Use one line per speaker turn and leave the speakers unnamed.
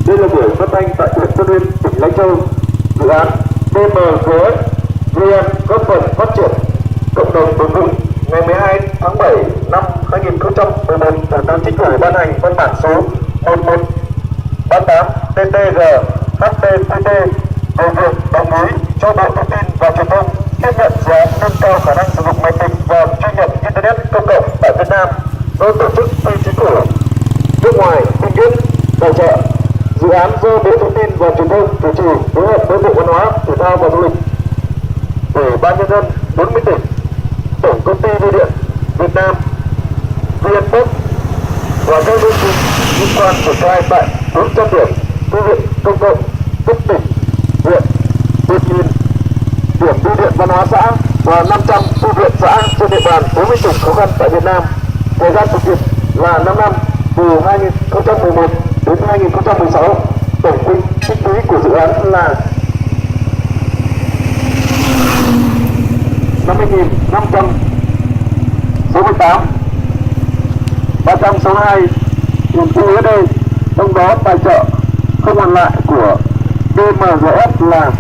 Đây là buổi phát thanh tại huyện Tân Uyên, tỉnh Lai Châu. Dự án DMGS VN góp phần phát triển cộng đồng bền vững. Ngày 12 tháng 7 năm 2011, Thủ tướng Chính phủ ban hành văn bản số 1138 TTG HTTT về việc đồng ý cho Bộ Thông tin và Truyền thông tiếp nhận dự án nâng cao khả năng sử dụng máy tính và truy nhập Internet công cộng tại Việt Nam do tổ chức phi chính phủ nước ngoài Trung Quốc tài trợ. Dự án do Bộ Thông tin và Truyền thông chủ trì phối hợp với Bộ Văn hóa, Thể thao và Du lịch, Ủy ban nhân dân 40 tỉnh, Tổng công ty Bưu điện Việt Nam, VNPost và các đơn vị liên quan triển khai tại 400 điểm bưu điện công cộng cấp tỉnh, huyện, 1.000 điểm bưu điện văn hóa xã và 500 bưu điện xã trên địa bàn 40 tỉnh khó khăn tại Việt Nam. Thời gian thực hiện là 5 năm, từ 2011 đến 2016. Tổng kinh phí của dự án là 50.568 362 nghìn USD, trong đó tài trợ không hoàn lại của DMGS là